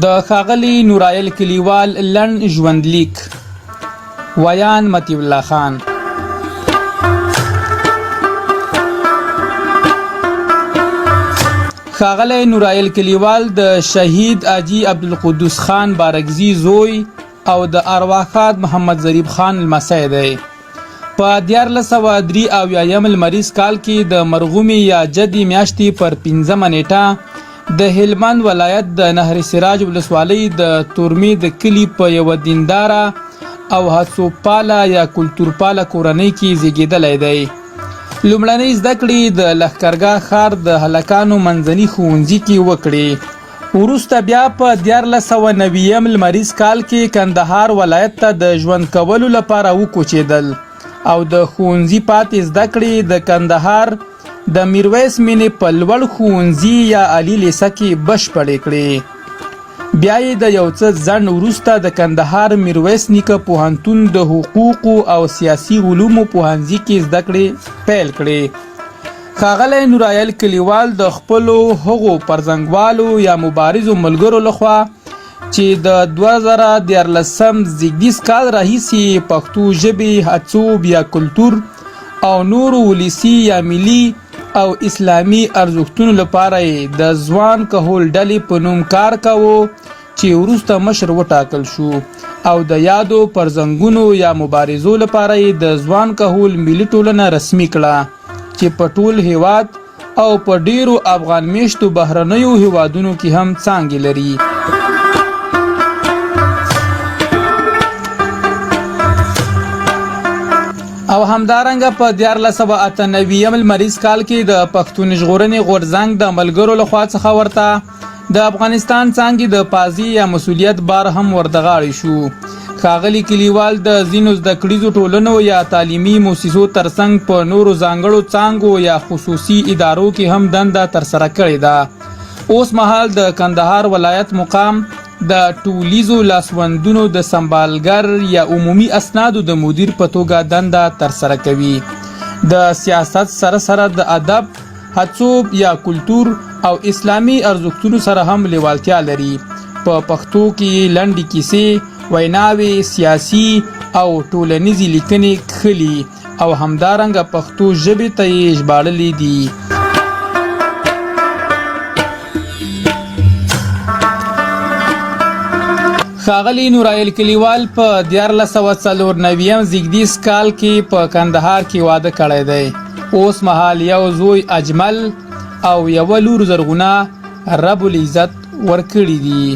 د ښاغلي نورایل کلیوال لنډ ژوندلیک ویان مطیع الله خان. ښاغلی نورایل کلیوال د شهید حاجي عبدالقدوس خان بارکزي زوی او د ارواښاد محمد ظریف خان لمسی دی. په 1483 لمریز کال کې د مرغومي یا جدي میاشتې پر 5 نیټه د هلمند ولایت د نهر سراج ولسوالۍ د تورمې د کلي په یوه دینداره او هڅوپاله یا کلتورپاله کورنۍ کې زیږېدلی دی. لومړنۍ زده کړې د لښکرګاه ښار د هلکانو منځني ښوونځي کې وکړې. وروسته بیا په 1490 لمریز کال کې کندهار ولایت ته د ژوند کولو لپاره وکوچېدل او د ښوونځي پاتې زده کړې د کندهار د میرویس مینې په لوړ ښوونځي یا عالي لیسه کې بشپړې کړې. بیا یې د یو څه ځنډ وروسته د کندهار میرویس نیکه پوهنتون د حقوقو او سیاسي علومو پوهنځي کې زده کړې پیل کړې. ښاغلی نورایل کلیوال د خپلو هغو پرزنګوالو یا مبارزو ملګرو لخوا چې د 2014 زیږدیز کال راهیسې پښتو ژبې هڅوب یا کلتور او نورو ولسي یا ملي او اسلامي ارزښتونو لپاره د ځوان کهول ډلې په نوم کار کاوه چې وروسته مشر وټاکل شو او د یادو پرزنګونو یا مبارزو لپاره د ځوان کهول ملي ټولنه رسمي کړه چې په ټول هیواد او په ډیرو افغان میشتو بهرنیو هیوادونو کې هم څانګې لري. او همدارنګه په 1498 لمریز کال کې د پښتون ژغورنې غورځنګ د ملګرو لخوا څخه ورته د افغانستان څانګې د پازي یا مسؤلیت بار هم ورته شو. ښاغلي کلیوال د ځینو زده کړیزو ټولنو یا تعلیمي مؤسسو ترڅنګ په نورو ځانګړو څانګو یا خصوصي ادارو کې هم دنده ترسره کړې ده. اوس مهال د کندهار ولایت مقام د ټولیزو لاسوندونو د سمبالګر یا عمومي اسنادو د مدیر په توګه دنده ترسره کوي. د سیاست سره سره د ادب، هڅوب یا کلتور او اسلامي ارزښتونو سره هم لیوالتیا لري. په پښتو کې لنډې کیسې، ویناوې، سیاسي او ټولنیزې لیکنې کښلي او همدارنګه پښتو ژبې ته یې ژباړلي دي. ښاغلي نورایل کلیوال په 1494 زیږدیز کال کې په کندهار کې واده کړی دی. اوس مهال یو زوی اجمل او یوه لور زرغونه رب العزت ورکړي دي.